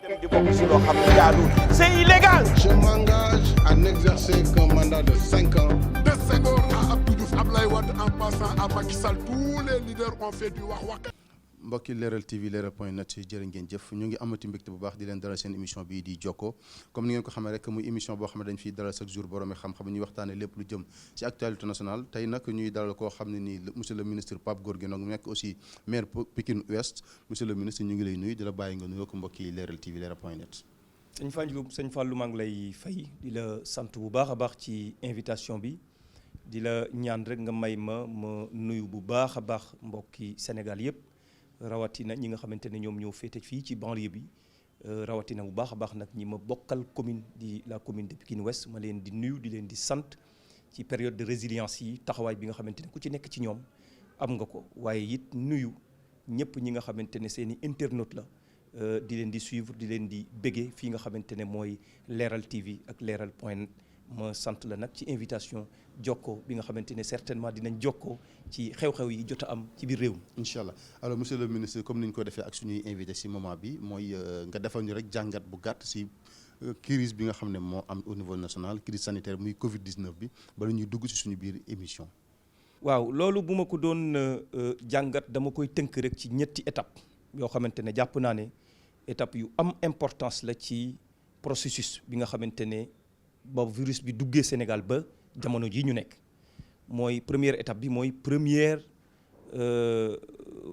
di bokk si loo xam ne jaaduwul. C'est illégal. Je m'engage à n'exercer qu'un mandat de 5 ans. De Senghor à Abdou Diouf, Abdoulaye Wade en passant à Macky Sall, tous les leaders ont fait du wax. mbokki Leral TV Leral.net jërë ngeen jëf ñu ngi amati mbégte bu baax di leen dalal seen émission bii di Jokko comme ni ngeen ko xamee rek muy émission boo xam ne dañ fiy dalal chaque jour boroomi xam-xam ñuy waxtaane lépp lu jëm ci actualité nationale tey nag ñuy dalal koo xam ne nii monsieur le ministre Pape Gorgui Ndong nekk aussi maire Pikine Ouest monsieur le ministre ñu ngi lay nuyu di la bàyyi nga nuyoo ko mbokki Leral TV Leral.net. sëñ Fallou maa ngi lay fay di la sant bu baax a baax ci invitation bi di la ñaan rek nga may ma nuyu bu baax a baax mbokki Sénégal yëpp rawatina ñi nga xamante ne ñoom ñoo féete fii ci banlieue bi rawatina bu baax a baax nag ñi ma bokkal commune di la commune de Pikine Ouest ma leen di nuyu di leen di sant ci période de résilience yi taxawaay bi nga xamante ne ku ci nekk ci ñoom am nga ko waaye it nuyu ñëpp ñi nga xamante ne seen i internautes la di leen di suivre di leen di béggee fii nga xamante ne mooy Leral TV ak Leral.net ma sant la nag ci invitation jokkoo bi nga xamante ne certainement dinañ jokkoo ci xew-xew yi jot a am ci biir réew mi. incha allah alors monsieur le ministre comme ni ñu ko defee ak suñuy invité si moment bi mooy nga defal ñu rek jàngat bu gàtt si crise bi nga xam ne moo am au niveau national crise sanitaire muy Covid 19 bi bala ñuy dugg si suñu biir émission. waaw loolu bu ma ko doon jàngat dama koy tënk rek ci ñetti étape yoo xamante ne jàpp naa ne étape yu am importance la ci processus bi nga xamante ne boobu virus bi duggee Sénégal ba jamono ji ñu nekk mooy première étape bi mooy première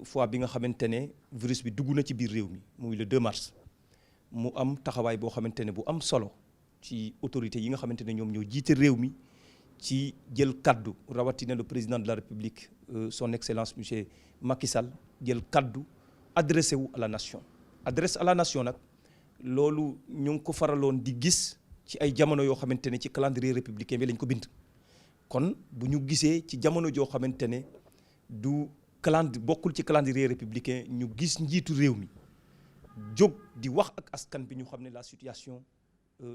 fois bi nga xamante ne virus bi dugg na ci biir réew mi muy le 2 mars mu am taxawaay boo xamante ne bu am solo ci autorités yi nga xamante ne ñoom ñoo jiite réew mi ci jël kaddu rawatina le président de la République son excellence monsieur Macky Sall jël kaddu adressé wu à la nation adresse à la nation nag loolu ñu ngi ko faraloon di gis ci ay jamono yoo xamante ne ci calendrier républicain bi lañ ko bind kon bu ñu gisee ci jamono joo xamante ne du bokkul ci calendrier républicain ñu gis njiitu réew mi jóg di wax ak askan bi ñu xam ne la situation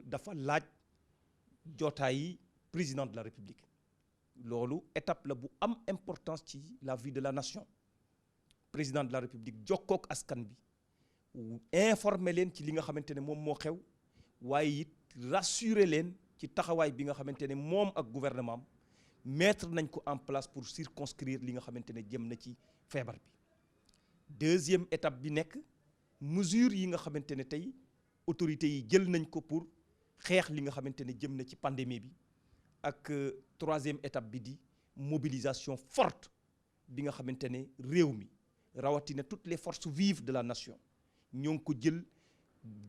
dafa laaj jotaayi président de la république loolu étape la bu am importance ci la vie de la nation président de la république jokkook askan bi informer leen ci li nga xamante ne moom moo xew waaye it rassurer leen ci taxawaay bi nga xamante ne moom ak gouvernement am mettre nañ ko en place pour circonscrire li nga xamante ne jëm na ci feebar bi deuxième étape bi nekk mesure yi nga xamante ne tey autorités yi jël nañ ko pour xeex li nga xamante ne jëm na ci pandémie bi ak troisième étape bi di mobilisation forte bi nga xamante ne réew mi rawatina toutes les forces vives de la nation ñoo ngi ko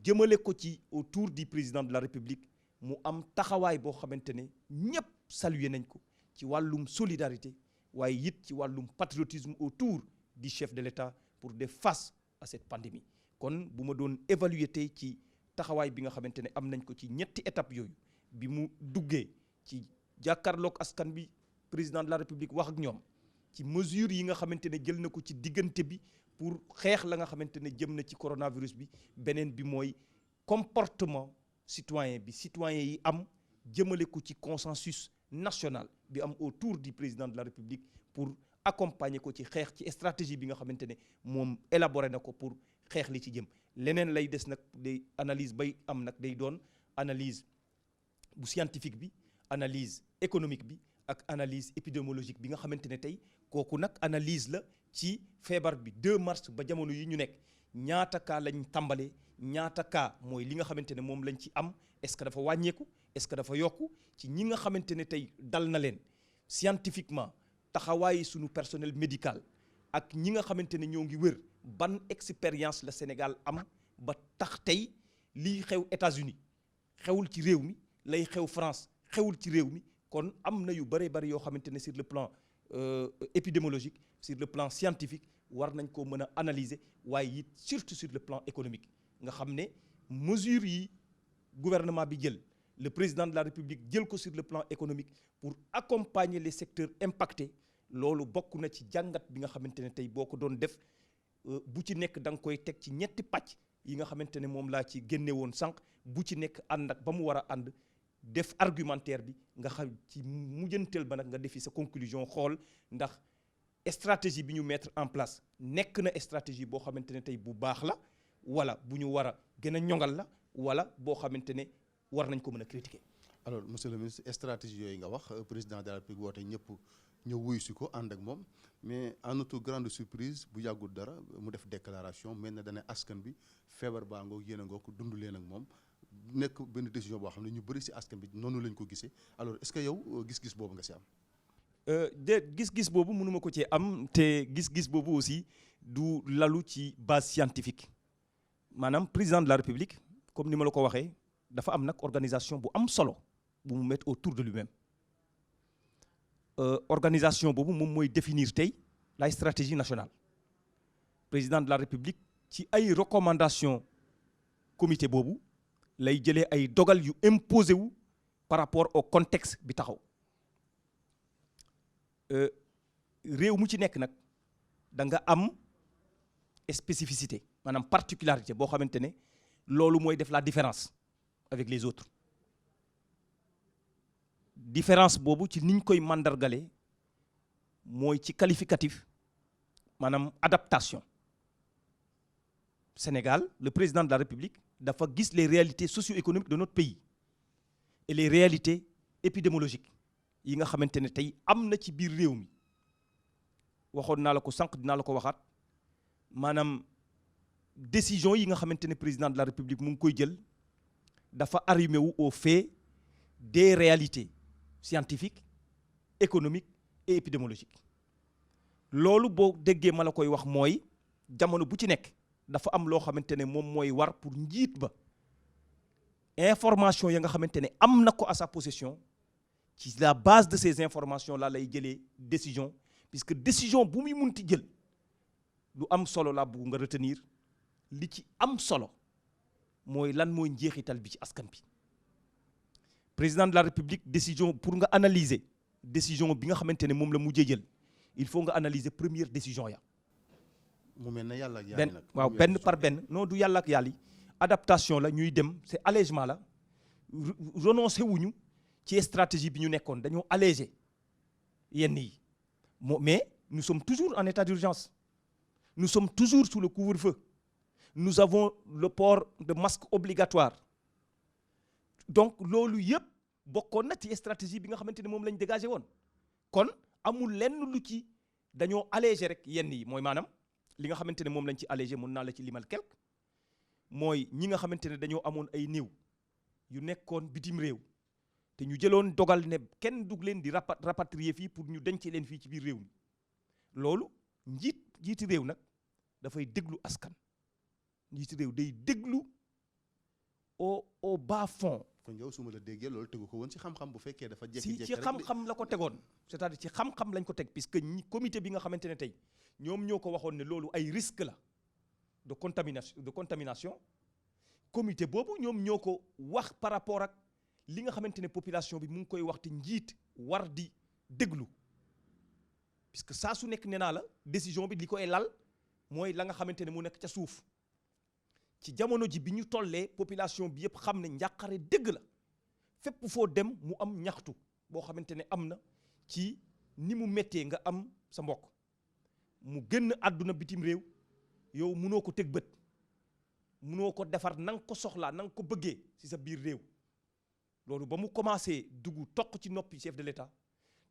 jëmale ko ci autour du président de la République mu am taxawaay boo xamante ne ñëpp saluer nañ ko ci wàllum solidarité waaye it ci wàllum patriotisme autour du chef de l'État pour faire face à cette pandémie kon bu ma doon évaluer tey ci taxawaay bi nga xamante ne am nañ ko ci ñetti étape yooyu bi mu duggee ci jàkkaarloog askan bi président de la République wax ak ñoom ci mesures yi nga xamante ne jël na ko ci diggante bi pour xeex la nga xamante ne jëm na ci coronavirus bi beneen bi mooy comportement citoyen yi am jëmale ko ci consensus national bi am autour du président de la République pour accompagner ko ci xeex ci stratégie bi nga xamante ne moom élaboré na ko pour xeex li ci jëm leneen lay des nag day analyse bay am nag day doon analyse bu scientifique bi analyse économique bi ak analyse épidémiologique bi nga xamante ne tey kooku nag analyse la ci feebar bi 2 mars ba jamono yi ñu nekk ñaata cas lañ tàmbalee ñaata cas mooy li nga xamante ne moom lañ ci am est-ce que dafa wàññeeku est-ce que dafa yokku ci ñi nga xamante ne tey dal na leen scientifiquement taxawaayi suñu personnel médical ak ñi nga xamante ne ñoo ngi wër ban expérience la Sénégal am ba tax tey lii xew États-Unis xewul ci réew mi lay xew France xewul ci réew mi kon am na yu bëree bëri yoo xamante ne sur le plan épidémiologique sur le plan scientifique war nañ koo mën a analyser waaye it surtout sur le plan économique nga xam ne mesures yi gouvernement bi jël le président de la République jël ko sur le plan économique pour accompagner les secteurs impactés loolu bokk na ci jàngat bi nga xamante ne tey boo ko doon def bu ci nekk da nga koy teg ci ñetti pàcc yi nga xamante ne moom laa ci génne woon sànq bu ci nekk ànd ak ba mu war a ànd def argumentaire bi nga xam ci mujjanteel ba nag nga defi sa conclusion xool ndax stratégie bi ñu mettre en place nekk na stratégie boo xamante ne tey bu baax la wala bu ñu war a gën a ñoŋal la wala boo xamante ne war nañ ko mën a critiquer. alors monsieur le ministre stratégie yooyu nga wax président de la République woote ñëpp ñëw wuyu si ko ànd ak moom mais à notre grande surprise bu yàggul dara mu def déclaration mel na dana askan bi feebar baa ngoog yéen a ngoog dund leen ak moom nekk benn décision boo xam ne ñu bëri si askan bi noonu lañ ko gisee alors est-ce que yow gis-gis boobu nga si am. Gis-gis boobu mënuma ko cee am te gis-gis boobu aussi du lalu ci base scientifique maanaam président de la République comme ni ma la ko waxee dafa am nag organisation bu am solo bu mu mettre autour de lui-même organisation boobu moom mooy définir tey la stratégie nationale président de la République ci ay recommandations comité boobu lay jëlee ay dogal yu imposé wu par rapport au contexte bi taxaw réew mu ci nekk nag da nga am spécificité maanaam particularité boo xamante ne loolu mooy def la différence avec les autres différence boobu ci niñ koy mandargale mooy ci qualificatif maanaam adaptation Sénégal le président de la République dafa gis les réalités socio-économiques de notre pays et les réalités épidémiologiques yi nga xamante ne tey am na ci biir réew mi waxoon naa la ko sànq dinaa la ko waxaat maanaam décision yi nga xamante ne président de la République mu ngi koy jël dafa arrimé wu au fait des réalités scientifiques économiques et épidémiologiques loolu boo déggee ma la koy wax mooy jamono bu ci nekk dafa am loo xamante ne moom mooy war pour njiit ba information ya nga xamante ne am na ko à sa possession ci la base de ces informations là lay jëlee décision puisque décision bu muy munti jël lu am solo la bu nga retenir li ci am solo mooy lan mooy njeexital bi ci askan bi président de la République décision pour nga analyser décision bi nga xamante ne moom la mujjee jël il faut nga analyser première décision ya mu mel ne yàlla ak yàlla nag waaw benn par benn non du yàlla ak yàlla adaptation la ñuy dem c'est allègement la renoncé wuñu ci stratégie bi ñu nekkoon dañoo allégé yenn yi mais nous sommes toujours en état d'urgence nous sommes toujours sous le couvre-feu nous avons le port de masque obligatoire donc loolu yëpp bokkoon na ci stratégie bi nga xamante ne moom lañ dégagé woon kon amul lenn lu ci dañoo allégé rek yenn yi mooy maanaam li nga xamante ne moom lañ ci allégé mën naa la ci limal quelque mooy ñi nga xamante ne dañoo amoon ay néew yu nekkoon bitim réew te ñu jëloon dogal ne kenn dug leen di rapatrier fii pour ñu denc leen fii ci biir réew mi loolu njiiti réew nag dafay déglu askan njiiti réew day déglu au bas fond. kon yow su ma la déggee loolu tegu ko woon ci xam-xam bu fekkee dafa jékki-jékki ci xam-xam la ko tegoon c'est-à-dire ci xam-xam lañ ko teg puisque ñi comité bi nga xamante ne tey ñoom ñoo ko waxoon ne loolu ay risque la de contamination comité boobu ñoom ñoo ko wax par rapport ak li nga xamante ne population bi mu ngi koy wax te njiit war di déglu puisque saa su nekk nee naa la décision bi li koy lal mooy la nga xamante ne mu nekk ca suuf ci jamono ji bi ñu tollee population bi yëpp xam ne njàqare dëgg la fépp foo dem mu am ñaxtu boo xamante ne am na ci ni mu méttee nga am sa mbokk mu génn àdduna bitim réew yow munoo ko teg bët munoo ko defar na nga ko soxlaa na nga ko bëggee ci sa biir réew loolu ba mu commencé dugg toq ci noppi chef de l'État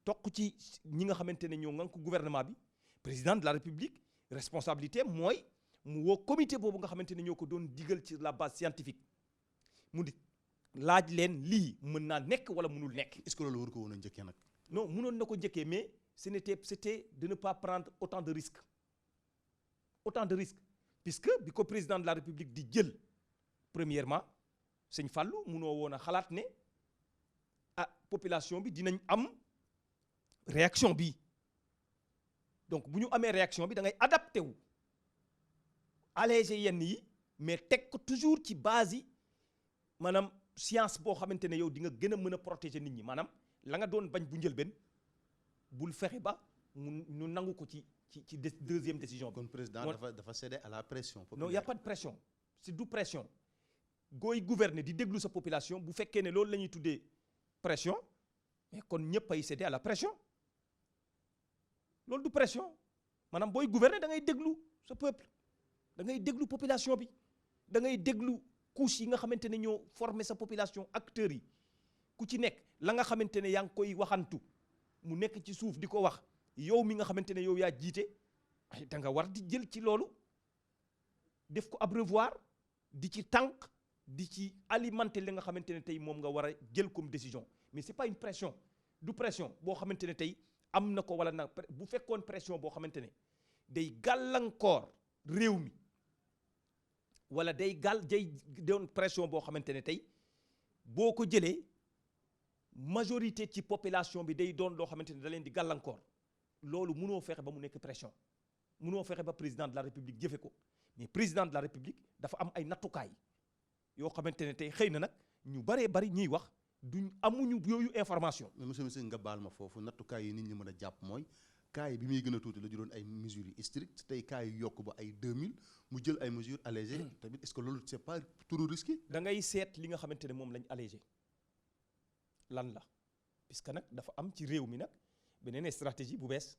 toq ci ñi nga xamante ne ñoo ngan ko gouvernement bi président de la République responsabilité mooy mu woo comité boobu nga xamante ne ñoo ko doon digal ci la base scientifique mu di laaj leen lii mën naa nekk wala mënul nekk. est-ce que loolu war ko woon a njëkkee nag. non mënoon na ko njëkkee mais c'était de ne pas prendre autant de risques puisque bi ko président de la République di jël premièrement sëñ Fallou munoo woon a xalaat ne population bi dinañ am réaction bi donc bu ñu amee réaction bi da ngay adapté wu allégé yenn yi mais teg ko toujours ci base yi maanaam science boo xamante ne yow di nga gën a mën a protéger nit ñi maanaam la nga doon bañ bu njëlbeen bul fexe ba ñu nangu ko ci deuxième décision bi. kon président dafa céder à la pression populaire. non y a pas de pression c'est du pression gooy gouverner di déglu sa population bu fekkee ne loolu la ñuy tuddee pression mais kon ñëpp ay céder à la pression loolu du pression maanaam booy gouverner da ngay déglu sa peuple da ngay déglu population bi da ngay déglu couche yi nga xamante ne ñoo former sa population acteurs yi ku ci nekk la nga xamante ne yaa ngi koy waxantu mu nekk ci suuf di ko wax yow mi nga xamante ne yow yaa jiite da nga war di jël ci loolu def ko abreuvoir di ci tànk di ci alimenter li nga xamante ne tey moom nga war a jël comme décision mais c'est pas une pression du pression boo xamante ne tey am na ko wala na bu fekkoon pression boo xamante ne day gàllankoor réew mi wala day doon pression boo xamante ne tey boo ko jëlee majorité ci population bi day doon loo xamante ne da leen di gàllankoor loolu mënoo fexe ba mu nekk pression mënoo fexe ba président de la république jëfe ko mais président de la république dafa am ay nattukaay yoo xamante ne tey xëy na nag ñu baree bari ñuy wax duñ amuñu yooyu information. mais monsieur nga baal ma foofu nattukaay yi nit ñi mën a jàpp mooy cas yi bi muy gën a tuuti la juróon ay mesures yu strictes tey cas yi yokk ba ay 2000 mu jël ay mesures allégées tamit est-ce que loolu c'est pas trop risqué. da ngay seet li nga xamante ne moom lañ allégé lan la puisque nag dafa am ci réew mi nag beneen stratégie bu bees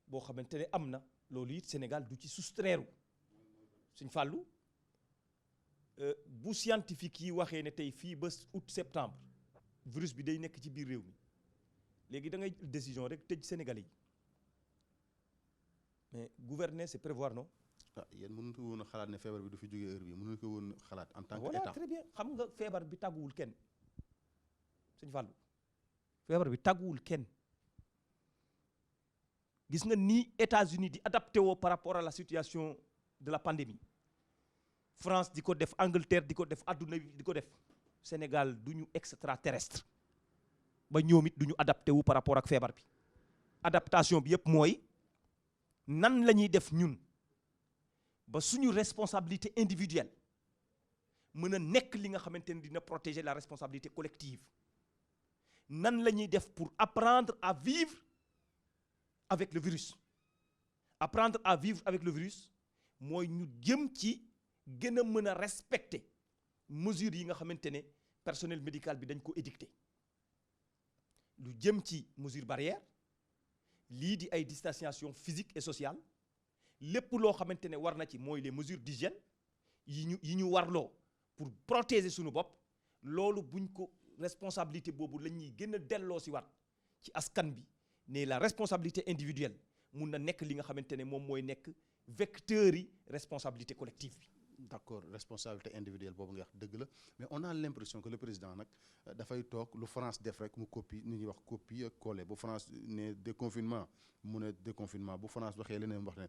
boo xamante ne am na loolu it Sénégal du ci soustraire suñ fàllu bu scientifique yi waxee ne tey fii ba août septembre virus bi day nekk ci biir réew mi léegi da ngay décision rek tëj Sénégalais yi mais gouverner c'est prévoir non. ah yéen mënuñu ko woon a xalaat ne feebar bi du fi jógee heure bi mënuñu ko woon xalaat en tant que voilà état. très bien xam nga feebar bi tàgguwul kenn suñ fàllu feebar bi tàgguwul kenn gis nga ni États-Unis di adapté woo par rapport à la situation de la pandémie France di ko def Angleterre di ko def adduna bi di ko def Sénégal du ñu extraterrestre ba ñoom it du ñu adapté wu par rapport ak feebar bi adaptation bi yëpp mooy nan la ñuy def ñun ba suñu responsabilité individuelle mën a nekk li nga xamante ne dina protéger la responsabilité collective nan la ñuy def pour apprendre à vivre avec le virus apprendre à vivre avec le virus mooy ñu jëm ci gën a mën a respecter mesures yi nga xamante ne personnel médical bi dañ ko édicté lu jëm ci mesure barrière lii di ay distanciation physique et sociale lépp loo xamante ne war na ci mooy les mesures d'hygiène yi ñu warloo pour protéger suñu bopp loolu buñ ko responsabilité boobu la ñuy gën a delloo si waat ci askan bi ne la responsabilité individuelle mun na nekk li nga xamante ne moom mooy nekk vecteurs yi responsabilité collective bi. d'accord responsabilité individuelle boobu nga wax dëgg la mais on a l'impression que le président nag dafay toog lu France def rek mu copie ni ñuy wax copie ak coller bu France ne déconfinement mu ne déconfinement bu France waxee leneen wax ne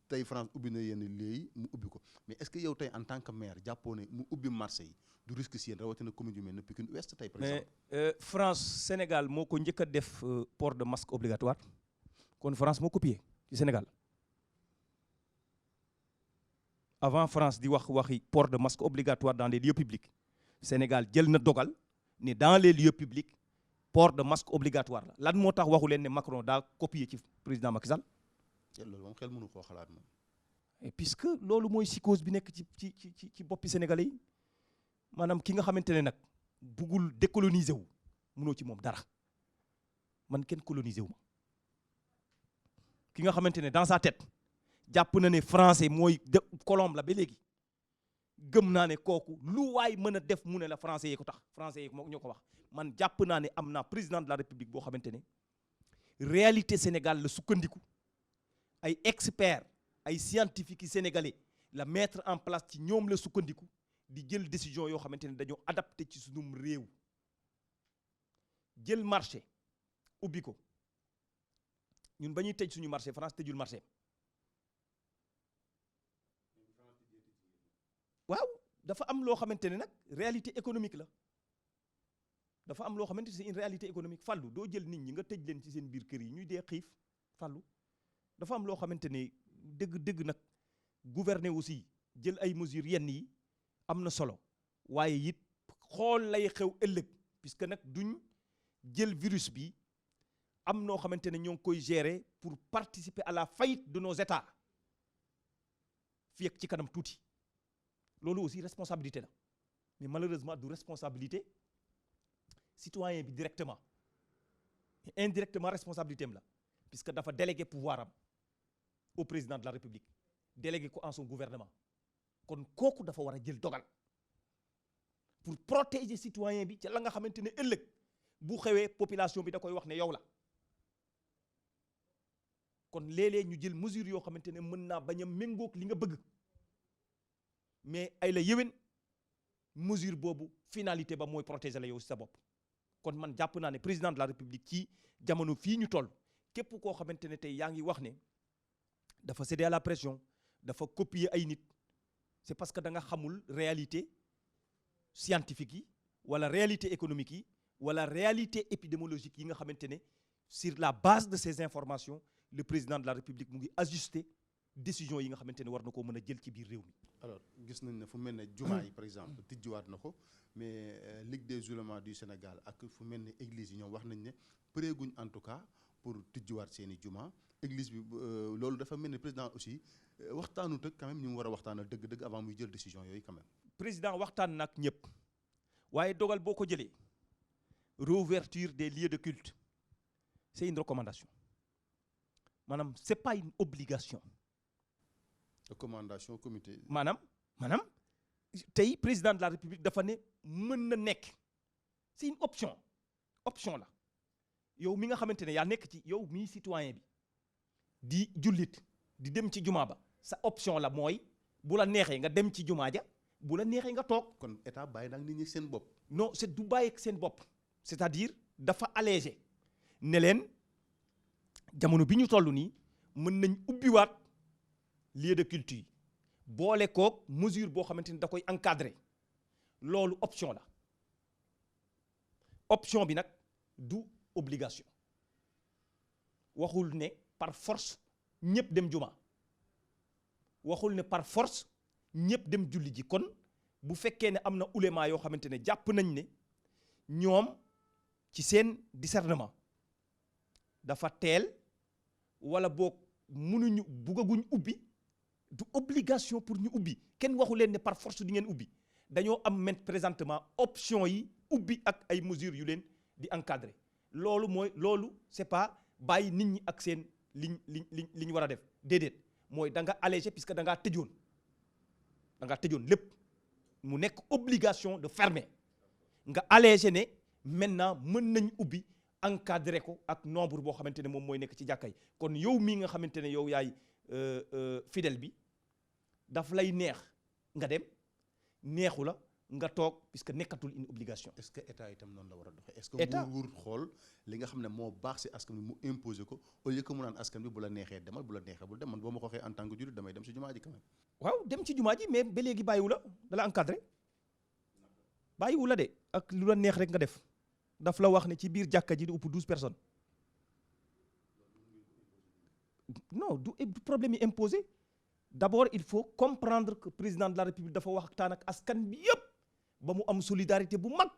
tey France ubbi na yenn léegi mu ubbi ko mais est-ce que yow tey en tant que maire jàppoo ne mu ubbi marché yi du risque si yéen rawatina commune yu mel ne Pikine Ouest tey par exemple. mais France Sénégal moo ko njëkk a def port de masque obligatoire kon France moo copié ci Sénégal. Avant France di waxi port de masque obligatoire dans les lieux publics Sénégal jël na dogal ne dans les lieux publics port de masque obligatoire la lan moo tax waxu leen ne Macron daa copier ci président Macky Sall. loolu moom xel mënu koo xalaat moom. et puisque loolu mooy psychose bi nekk ci boppi sénégalais yi maanaam ki nga xamante ne nag buggul décoloniser wu mënoo ci moom dara man kenn coloniser wu ma ki nga xamante ne dans sa tête. jàpp na ne français mooy colombe la ba léegi gëm naa ne kooku lu waay mën a def mu ne la français yee ko tax français yee ñoo ko wax man jàpp naa ne am naa président de la république boo xamante ne réalité Sénégal la sukkandiku ay experts ay scientifiques yi sénégalais la mettre en place ci ñoom la sukkandiku di jël décision yoo xamante ne dañoo adapté ci sunum réew jël marché ubbi ko ñun ba ñuy tëj suñu marché France tëjul marché waaw dafa am loo xamante ne nag réalité économique la dafa am loo xamante ne c'est une réalité économique fàllu doo jël nit ñi nga tëj leen ci seen biir kër yi ñuy dee xiif fàllu dafa am loo xamante ne dëgg nag gouverner aussi jël ay mesures yenn yi am na solo waaye it xool lay xew ëllëg puisque nag duñ jël virus bi am noo xamante ne ñoo ngi koy gérer pour participer à la faillite de nos États fii ak ci kanam tuuti loolu aussi responsabilité la mais malheureusement du responsabilité citoyen bi directement mais indirectement responsabilité am la puisque dafa délégué pouvoir am au président de la République délégué ko en son gouvernement kon kooku dafa war a jël dogal pour protéger citoyen bi ci la nga xamante ne ëllëg bu xewee population bi da koy wax ne yow la kon léeg-léeg ñu jël mesure yoo xamante ne mën naa bañ a méngoog li nga bëgg mais ay la yéwén mesure boobu finalité ba mooy protéger la yow si sa bopp kon man jàpp naa ne président de la république ci jamono fii ñu toll képp koo xamante ne tey yaa ngi wax ne dafa céder à la pression dafa copier ay nit c'est parce que da nga xamul réalité scientifique yi wala réalité économique yi wala réalité épidémiologique yi nga xamante ne sur la base de ces informations le président de la république mu ngi ajuster décision yi nga xamante ne war na koo mën a jël ci biir réew mi. alors gis nañ ne fu mel ne jumaa yi par exemple tijjiwaat na ko mais Ligue des oulémas du Sénégal ak fu mel ne église yi ñoom wax nañ ne përeeguñ en tout cas pour tijjiwaat seen i jumaa église bi loolu dafa mel ne président aussi waxtaanut ak quand même ñu mu war a waxtaanal dëgg-dëgg avant muy jël décision yooyu quand même. président waxtaan nag ñëpp waaye dogal boo ko jëlee réouverture des lieux de culte c'est une recommandation maanaam c'est pas une obligation. recommandation comité. maanaam tey président de la république dafa ne mën na nekk c'est une option la yow mi nga xamante ne yaa nekk ci yow mii citoyen bi di jullit di dem ci jumaa ba sa option la mooy bu la neexee nga dem ci jumaa ja bu la neexee nga toog. kon état bàyyi nag nit ñi seen bopp. non c'est du bàyyi seen bopp c'est-à-dire dafa allégé ne leen jamono bi ñu toll nii mën nañ ubbiwaat lieu de culte yi boole koog mesure boo xamante ni da koy encadrer loolu option la option bi nag du obligation waxul ne par force ñëpp dem juma waxul ne par force ñëpp dem julli ji kon bu fekkee ne am na ulema yoo xamante ne jàpp nañ ne ñoom ci seen discernement dafa teel wala boog mënuñu buggaguñ ubbi du obligation pour ñu ubbi kenn waxu leen ne par force di ngeen ubbi dañoo am maintenant présentement option yi ubbi ak ay mesures yu leen di encadrer loolu c'est pas bàyyi nit ñi ak seen li ñu war a def déedéet mooy da nga allégé puisque da ngaa tëjoon lépp mu nekk obligation de fermer nga allégé ne maintenant mën nañ ubbi encadré ko ak nombre boo xamante ne moom mooy nekk ci jàkka yi kon yow mii nga xamante ne yow yaay fidèle bi daf lay neex nga dem neexu la nga toog puisque nekkatul une obligation. est-ce que état itam noonu la war a doxee. est-ce que nguur xool li nga xam ne moo baax ci askan bi mu imposer ko au lieu que mu naan askan bi bu la neexee demal bu la neexee bul dem man boo ma ko waxee en tant que jullit damay dem ci jumaa ji quand même. waaw dem ci jumaa ji mais ba léegi bàyyiwu la dala encadré bàyyiwu la de ak lu la neex rek nga def daf la wax ne ci biir jàkka ji di ëpp 12 personnes non du problème yi imposé d'abord il faut comprendre que président de la république dafa waxtaan ak askan bi yëpp ba mu am solidarité bu mag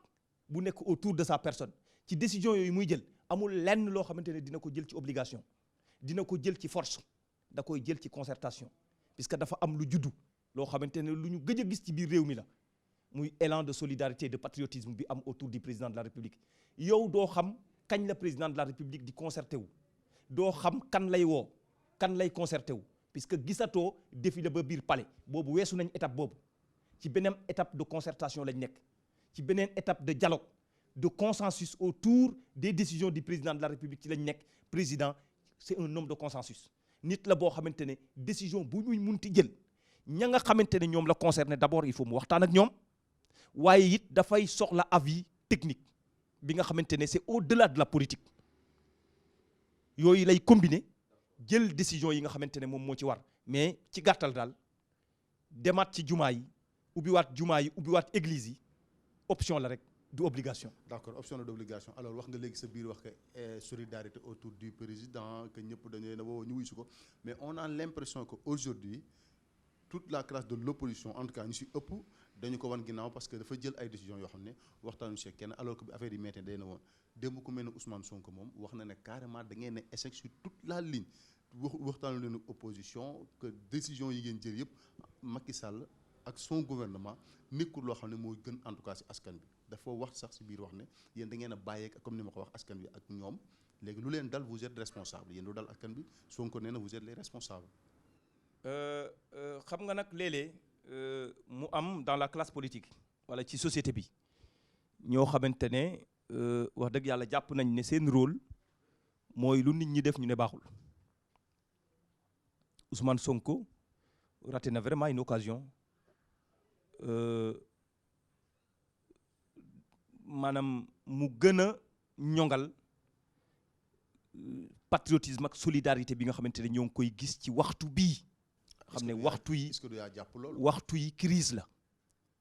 bu nekk autour de sa personne ci décision yooyu muy jël amul lenn loo xamante ne dina ko jël ci obligation dina ko jël ci force da koy jël ci concertation puisque dafa am lu juddu loo xamante ne lu ñu gëj a gis ci biir réew mi la muy élan de solidarité de patriotisme bi am autour du président de la république yow doo xam kañ la président de la république di concerté wu doo xam kan lay woo kan lay concerté wu puisque gisatoo défilé ba biir palais boobu weesu nañ étape boobu ci beneen étape de concertation lañ nekk ci beneen étape de dialogue de consensus autour des décisions du président de la république ci lañ nekk président c'est un homme de consensus nit la boo xamante ne décision bu muy munti jël ña nga xamante ne ñoom la concerné d'abord il faut mu waxtaan ak ñoom waaye it dafay soxla avis technique bi nga xamante ne c'est au-delà de la politique yooyu lay combiner jël décision yi nga xamante ne moom moo ci war mais ci gàttal daal demaat ci jumaa yi ubbiwaat église yi option la rek du obligation. d'accord option la d'obligation alors wax nga léegi sa biir wax que solidarité autour du président que ñëpp dañu leen a woo ñu wuyu si ko mais on a l'impression que aujourd'hui toute la classe de l'opposition en tout cas ñu si ëpp dañu ko wan ginnaaw parce que dafa jël ay décisions yoo xam ne waxtaanu si kenn alors que affaire yi métti day na woon démb ku mel ne Ousmane Sonko moom wax na ne carrément da ngeen ne échec sur toute la ligne waxtaanu leen opposition que décision yi ngeen jël yëpp Macky Sall ak son gouvernement nekkul loo xam ne mooy gën en tout cas si askan bi dafa wax sax si biir wax ne yéen da ngeen a bàyyeek comme ni ma ko wax askan bi ak ñoom léegi lu leen dal vous êtes responsable yéen lu dal askan bi Sonko nee na vous êtes les responsables. xam nga nag léeg-léeg mu am dans la classe politique wala ci société bi ñoo xamante ne wax dëgg yàlla jàpp nañ ne seen rôle mooy lu nit ñi def ñu ne baaxul. Ousmane Sonko raté na vraiment une occasion maanaam mu gën a ñongal patriotisme ak solidarité bi nga xamante ne ñoo ngi koy gis ci waxtu bii. xam ne waxtu yi est-ce que du yaa jàpp loolu waxtu yi crise la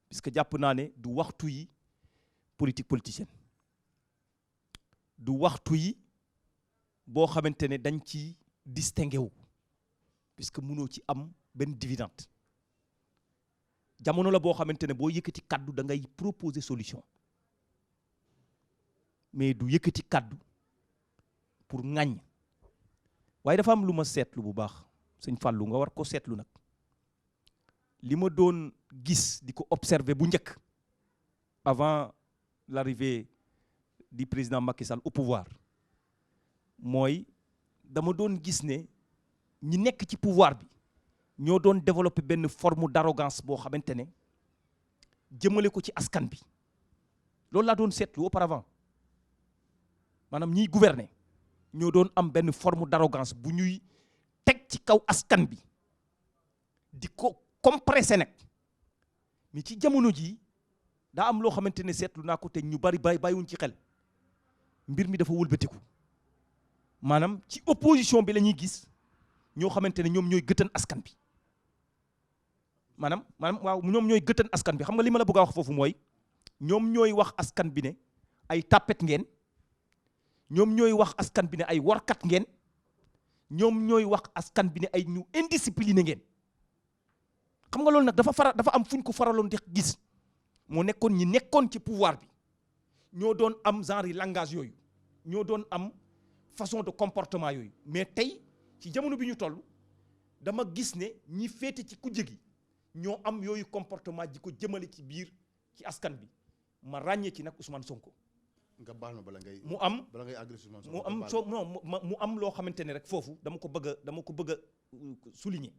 puisque jàpp naa ne du waxtu yi politique politicienne du waxtu yi boo xamante ne dañ ci distingué wu puisque mënoo ci am benn dividende jamono la boo xamante ne boo yëkkati kaddu da ngay proposer solution mais du yëkkati kaddu pour ŋàññ waaye dafa am lu ma seetlu bu baax sëñ Fallou nga war ko seetlu nag li ma doon gis di ko observer bu njëkk avant l'arrivée du président Macky Sall au pouvoir mooy dama doon gis ne ñi nekk ci pouvoir bi ñoo doon développer benn forme d'arrogance boo xamante ne jëmale ko ci askan bi loolu laa doon seetlu auparavant maanaam ñiy gouverner ñoo doon am benn forme d'arrogance bu ñuy teg ci kaw askan bi di ko compressé nag mais ci jamono jii daa am loo xamante ne seetlu naa ko te ñu bari bàyyiwuñ ci xel mbir mi dafa wëlbatiku maanaam ci opposition bi la ñuy gis ñoo xamante ne ñoom ñooy gëtën askan bi maanaam waaw ñoom ñooy gëtën askan bi xam nga li ma la bëgg a wax foofu mooy ñoom ñooy wax askan bi ne ay tapet ngeen ñoom ñooy wax askan bi ne ay warkat ngeen ñoom ñooy wax askan bi ne ay ñu indiscipliné ngeen xam nga loolu nag dafa am fu ñu ko faraloon di gis moo nekkoon ñi nekkoon ci pouvoir bi ñoo doon am genre yi langage yooyu ñoo doon am façon de comportement yooyu mais tey ci jamono bi ñu toll dama gis ne ñi féete ci kujje gi ñoo am yooyu comportement ji ko jëmale ci biir ci askan bi ma ràññee ci nag Ousmane Sonko. nga baal ma bala ngay agressé Ousmane Sonko mu am loo xamante ne rek foofu dama ko bëgg a souligner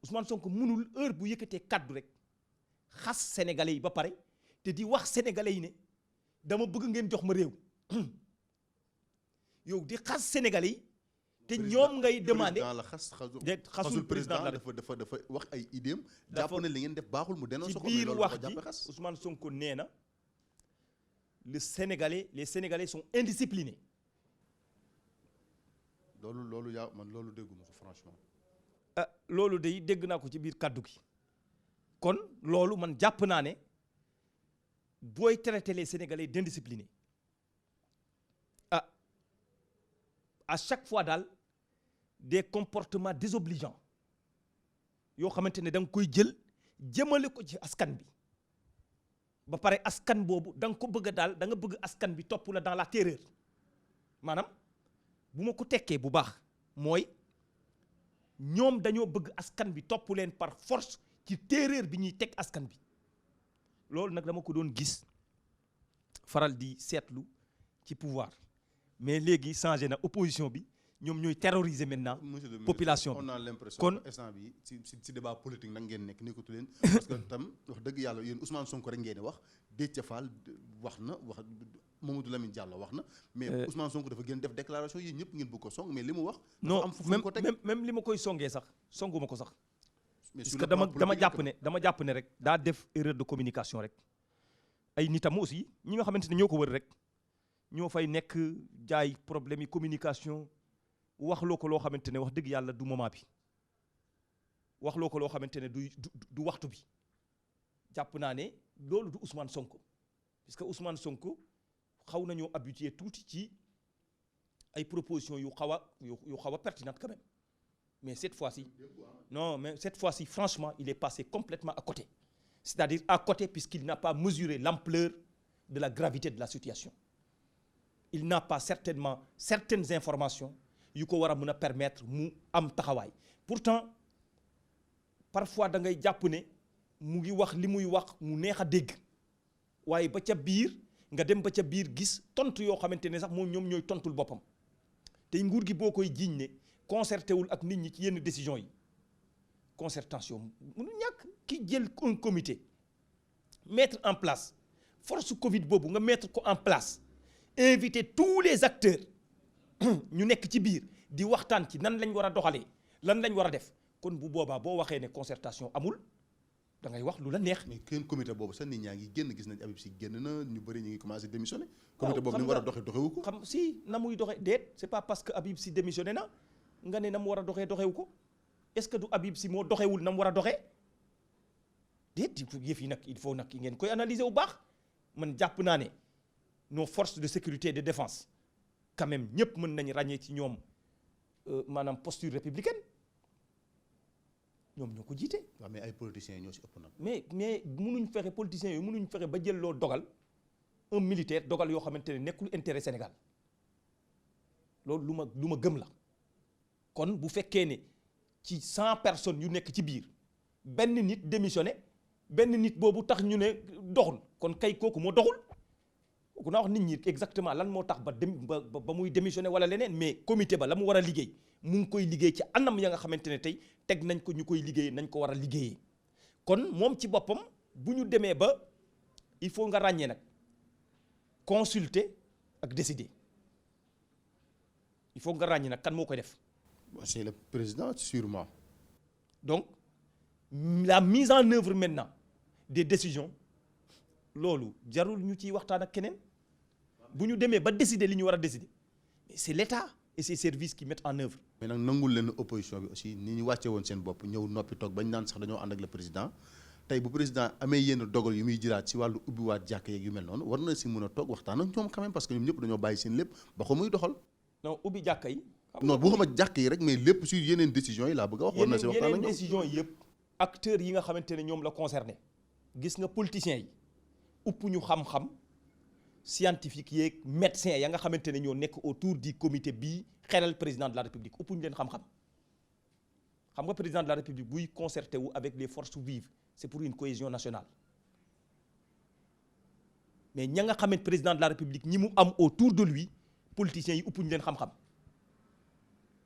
Ousmane Sonko mënul heure bu yëkkatee kaddu rek xas sénégalais yi ba pare te di wax sénégalais yi ne dama bëgg ngeen jox ma réew yow di xas sénégalais yi te ñoom ngay demandé xasul président dafa wax ay idéem jàpp ne li ngeen def baaxul mu dénoncé ko ci biir wax ji Ousmane Sonko nee na les Sénégalais sont indisciplinés. loolu dégguma ko franchement. loolu day dégg naa ko ci biir kaddu gi kon loolu man jàpp naa ne booy traiter les Sénégalais d'indisciplinés à chaque fois daal des comportements désobligeants yoo xamante ne da nga koy jël jëmale ko ci askan bi ba pare askan boobu da nga ko bëgg daal da nga bëgg askan bi topp la dans la terreur maanaam bu ma ko tekkee bu baax mooy ñoom dañoo bëgg askan bi topp leen par force ci terreur bi ñuy teg askan bi loolu nag dama ko doon gis faral di seetlu ci pouvoir mais léegi changé na opposition bi ñoom ñooy terroriser maintenant population on a l'impression kon instant bi ci débat politique nag ngeen nekkatu leen parce que tam wax dëgg yàlla yéen Ousmane Sonko rek ngeen di wax Déthié Fall wax Mamadou Lamine Diallo wax na mais Ousmane Sonko dafa gën def déclaration yi ñëpp ngeen bëgg ko song mais li mu wax non même li ma koy songee sax songuma ko sax parce que dama jàpp ne rek daa def erreur de communication rek ay nitam aussi ñi nga xamante ne ñoo ko wër rek ñoo fay nekk jaay problème yi communication wax loo ko loo xamante ne wax dëgg yàlla du moment bi wax loo ko loo xamante ne du waxtu bi jàpp naa ne loolu du Ousmane Sonko parce que Ousmane Sonko xaw nañoo habitué tuuti ci ay propositions yu xaw a pertinentes quand même mais cette fois-ci franchement il est passé complètement à côté c'est-à-dire à côté puisqu'il n'a pas mesuré l'ampleur de la gravité de la situation il n'a pas certainement certaines informations yu ko war a mën a permettre mu am taxawaay pourtant parfois da ngay jàpp ne mu ngi wax li muy wax mu neex a dégg waaye ba ca biir nga dem ba ca biir gis tontu yoo xamante ne sax moom ñoom ñooy tontul boppam te nguur gi boo koy jiiñ ne concerté wul ak nit ñi ci yenn décision yi concertation mënu ñàkk ki jël un comité mettre en place force Covid boobu nga mettre ko en place inviter tous les acteurs ñu nekk ci biir di waxtaan ci nan lañ war a doxalee lan lañ war a def kon bu boobaa boo waxee ne concertation amul da ngay wax lu la neex. mais kenn comité boobu sax nit ñaa ngi génn gis nañ Habib Sy génn na ñu bëri ñu ngi commencé démissionner. comité boobu ni mu war a doxewu ko. xam si na muy doxee déet c'est pas parce que Habib Sy démissionné na nga ne na mu war a doxewu ko est-ce que du Habib Sy moo doxewul na mu war a doxee déet yëf yi nag il faut nag ngeen koy analyser bu baax man jàpp naa ne nos forces de sécurité et de défense quand même ñëpp mën nañ ràññee ci ñoom maanaam posture républicaine ñoom ñoo ko jiite. waaw mais ay politiciens ñoo si ëpp nag. mais mënuñ fexe politiciens yooyu mënuñ fexe ba jël loo dogal un militaire dogal yoo xamante ne nekkul intérêt Sénégal loolu lu ma gëm la kon bu fekkee ne ci 100 personnes yu nekk ci biir benn nit démissionné benn nit boobu tax ñu ne doxul kon kay kooku moo doxul kooku naa wax nit ñi exactement lan moo tax ba muy démissionné wala leneen mais comité ba la mu war a liggéey mu ngi koy liggéey ci anam ya nga xamante ne tey teg nañ ko ñu koy liggéey nañ ko war a liggéeyee kon moom ci boppam bu ñu demee ba il faut nga ràññee nag consulter ak décider il faut nga ràññee nag kan moo koy def. c'est le président sûrement. donc la mise en œuvre maintenant des décisions loolu jarul ñu ciy waxtaan ak keneen bu ñu demee ba décider li ñu war a décider mais c'est l'État et ses services qui mettent en œuvre. mais nag nangul leen opposition bi aussi ni ñu wàcce woon seen bopp ñëw noppi toog bañ naan sax dañoo ànd ak le président tey bu président amee yenn dogal yu muy jëlaat si wàllu ubbiwaat jàkk yeeg yu mel noonu war na si mën a toog waxtaan ak ñoom quand même parce que ñoom ñëpp dañoo bàyyi seen lépp ba ko muy doxal. non ubbi jàkka yi. non bu xama jàkk yi rek mais lépp sur yeneen décisions yi laa bëgg a wax. war na si waxtaan ak ñoom yeneen décisions yëpp. acteurs yi nga xamante ne ñoom la concerné gis nga politiciens yi upp ñu xam-xam scientifique yeeg médecins ya nga xamante ne ñoo nekk autour du comité bii xelal président de la république upp ñu leen xam-xam xam nga président de la république buy concerté wu avec les forces vives c'est pour une cohésion nationale mais ña nga xamante président de la république ñi mu am autour de lui politiciens yi upp ñu leen xam-xam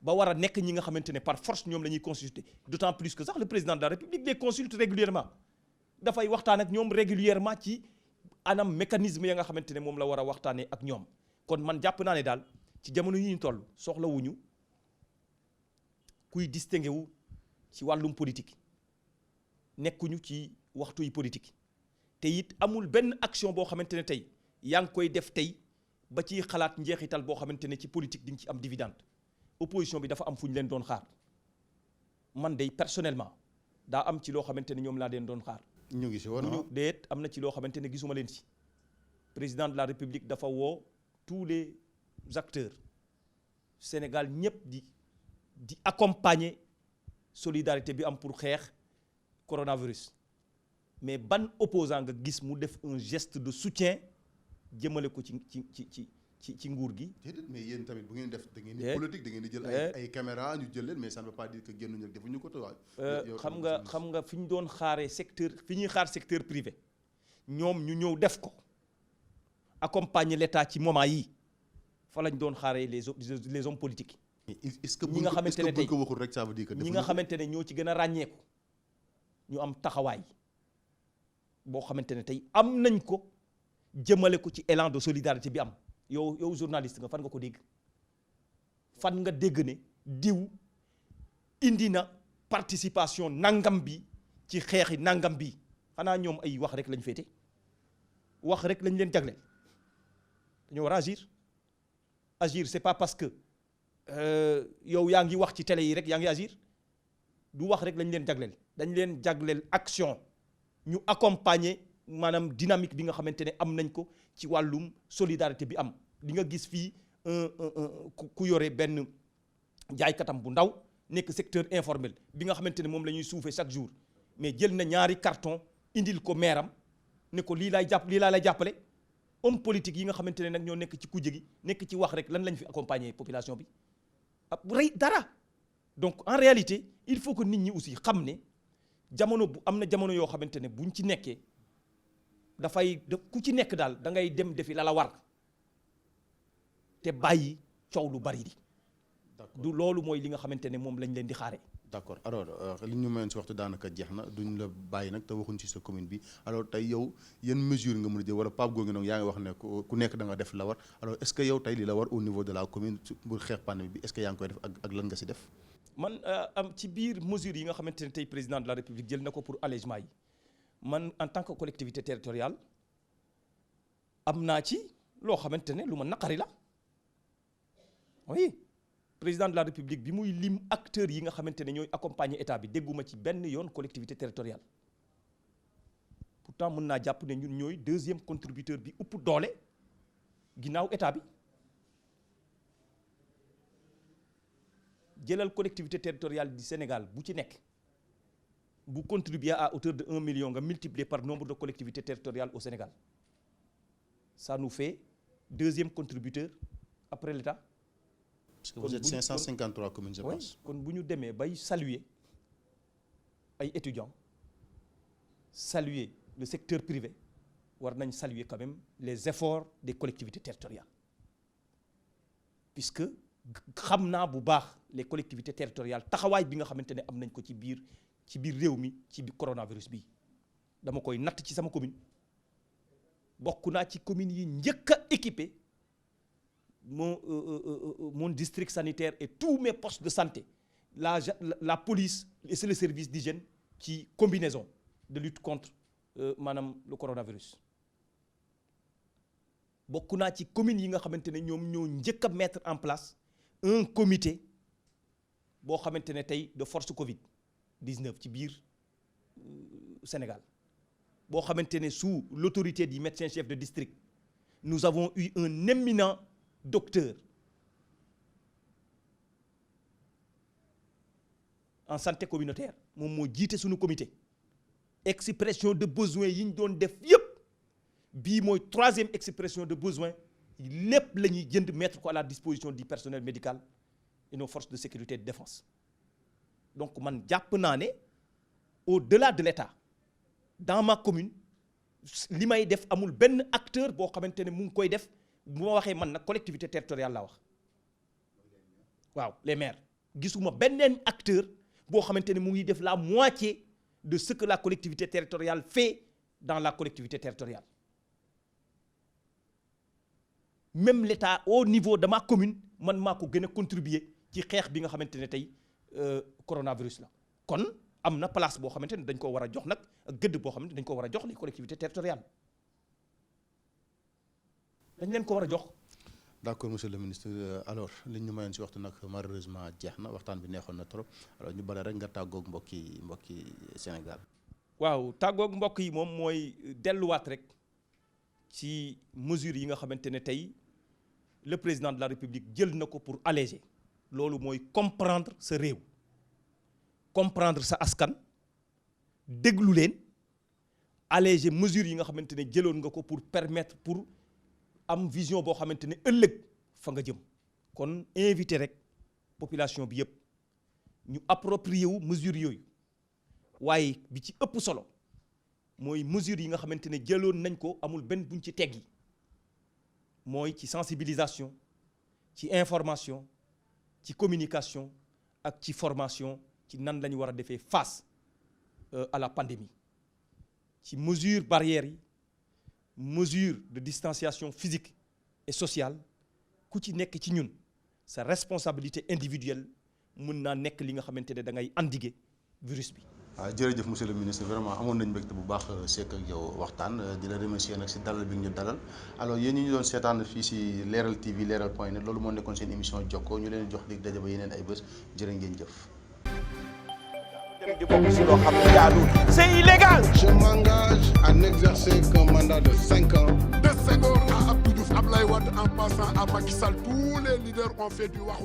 ba war a nekk ñi nga xamante ne par force ñoom la ñuy consulter d'autant plus que sax le président de la république les consulte régulièrement dafay waxtaan ak ñoom régulièrement ci anam mécanisme ya nga xamante ne moom la war a waxtaanee ak ñoom kon man jàpp naa ne daal ci jamono yi ñu toll soxlawuñu kuy distingué wu ci wàllum politique nekkuñu ci waxtu yi politique te it amul benn action boo xamante ne tey yaa ngi koy def tey ba ci xalaat njeexital boo xamante ne ci politique di nga ci am dividende opposition bi dafa am fu ñu leen doon xaar man day personnellement daa am ci loo xamante ne ñoom laa leen doon xaar. ñu ngi si woon ñu déet am na ci loo xamante ne gisuma leen ci président de la république dafa woo tous les acteurs Sénégal ñëpp di accompagner solidarité bi am pour xeex coronavirus mais ban opposant nga gis mu def un geste de soutien jëmale ko ci nguur gi. déedéet mais yéen tamit bu ngeen def da ngeen di politique da ngeen di jël ay caméra ñu jël leen mais ça ne veut pas dire que génnuñu rek defuñu ko tawaay. xam nga fi ñu doon xaaree secteur fi ñuy xaar secteur privé ñoom ñu ñëw def ko accompagner l'État ci moment yi fa lañ doon xaaree les hommes politiques. est-ce que ñi nga xamante ne tey ko waxul rek ça veut dire que ñi nga xamante ne ñoo ci gën a ràññeeku ñu am taxawaay boo xamante ne tey am nañ ko jëmale ko ci élan de solidarité bi am. yow journaliste nga fan nga ko dégg fan nga dégg ne diw indi na participation nangam bi ci xeexi nangam bi xanaa ñoom ay wax rek lañ féete wax rek lañ leen jagleel dañoo war a agir c'est pas parce que yow yaa ngi wax ci télé yi rek yaa ngi agir du wax rek lañ leen jagleel dañ leen jagleel action ñu accompagner maanaam dynamique bi nga xamante ne am nañ ko ci wàllum solidarité bi am di nga gis fii ku yore benn jaaykatam bu ndaw nekk secteur informel bi nga xamante ne moom la ñuy suufee chaque jour mais jël na ñaari carton indil ko meeram ne ko lii laa lay jàppale homme politique yi nga xamante ne nag ñoo nekk ci kujje gi nekk ci wax rek lan lañ fi accompagner population bi rey dara donc en réalité il faut que nit ñi aussi xam ne jamono bu am na jamono yoo xamante ne buñ ci nekkee ku ci nekk daal da ngay dem defi la war te bàyyi coow lu bari di du loolu mooy li nga xamante ne moom lañ leen di xaare d'accord alors li ñu mayoon si waxtu daanaka jeex na duñ la bàyyi nag te waxuñ ci sa commune bi alors tey yow yan mesure nga mën a jël wala Pape Gorgui Ndong yaa ngi wax ne ku nekk da nga def la war alors est-ce que yow tey li la war au niveau de la commune pour xeex pandémie bi est-ce que yaa ngi koy def ak lan nga si def. man am ci biir mesures yi nga xamante ne tey président de la république jël na ko pour allègement yi man en tant que collectivité territoriale am naa ci loo xamante ne lu ma naqari la oui. président de la république bi muy lim acteurs yi nga xamante ne ñooy accompagner état bi dégguma ci benn yoon collectivité territoriale pourtant mën naa jàpp ne ñun ñooy deuxième contributeur bi ëpp doole ginnaaw état bi jëlal collectivité territoriale du Sénégal bu ci nekk bu contribuer à hauteur de 1 million nga multiplier par nombre de collectivités territoriales au Sénégal ça nous fait deuxième contributeur après l'état. Parce que vous êtes 553 communes, je pense. kon bu ñu demee bay saluer ay étudiants saluer le secteur privé war nañ saluer quand même les efforts des collectivités territoriales puisque xam naa bu baax les collectivités territoriales taxawaay bi nga xamante ne am nañ ko ci biir réew mi ci biir coronavirus bi dama koy natt ci sama commune bokk naa ci communes yi njëkk a équipé mon district sanitaire et tous mes postes de santé la police et c'est le service d'hygiène ci combinaison de lutte contre maanaam le coronavirus bokk naa ci communes yi nga xamante ne ñoom ñoo njëkk a mettre en place un comité boo xamante ne tey de force Covid 19 ci biir Sénégal boo xamante ne sous l'autorité du médecin chef de district nous avons eu un éminent docteur en santé communautaire moom moo jiite suñu comité expression de besoin yi ñu doon def yépp bii mooy 3e expression de besoin lépp la ñuy jënd mettre ko à la disposition du personnel médical et nos forces de sécurité et de défense donc man jàpp naa ne au-delà de l'État dans ma commune li may def amul benn acteur boo xamante ne mu ngi koy def bu ma waxee man nag collectivité territoriale laa wax waaw les maires gisuma beneen acteur boo xamante ne mu ngi def la moitié de ce que la collectivité territoriale fait dans la collectivité territoriale même l'État au niveau de ma commune man maa ko gën a contribuer ci xeex bi nga xamante ne tey coronavirus la kon am na place boo xamante ne dañ ko war a jox nag ak gëdd boo xamante ne dañ ko war a jox les collectivités territoriales dañ leen ko war a jox. d'accord monsieur le ministre alors li ñu mayoon si waxtu nag malheureusement jeex na waxtaan bi neexoon na trop alors ñu bale rek nga tàggoog mbokki Sénégal. waaw tàggoog mbokk yi moom mooy delluwaat rek ci mesures yi nga xamante ne tey le président de la République jël na ko pour alléger loolu mooy comprendre sa réew comprendre sa askan déglu leen alléger mesures yi nga xamante ne jëloon nga ko pour permettre pour am vision boo xamante ne ëllëg fa nga jëm kon invité rek population bi yëpp ñu approprier wu mesures yooyu waaye bi ci ëpp solo mooy mesures yi nga xamante ne jëloon nañ ko amul benn buñ ci teggi mooy ci sensibilisation ci information ci communication ak ci formation ci nan la ñu war a defee face à la pandémie ci mesures barrières yi mesure de distanciation physique et sociale ku ci nekk ci ñun sa responsabilité individuelle mën naa nekk li nga xamante ne da ngay endiguer virus bi. waaw jërëjëf monsieur le ministre vraiment amoon nañu mbégte bu baax sekk ak yow waxtaan di la remercier nag si dalal bi ñu dalal alors yéen ñi ñu doon seetaan fii si Leral TV Leral.net loolu moo nekkoon seen émission Jokko ñu leen jox dig daje ba yeneen ay bés jërë ngeen jëf. di bokk si loo xam ne jaadu c'est illégal. Je m'engage à n'exercer qu'un mandat de 5 ans. De Senghor à Abdou Diouf, Ablaye Wade en passant à Macky Sall, tous les leaders ont fait du wax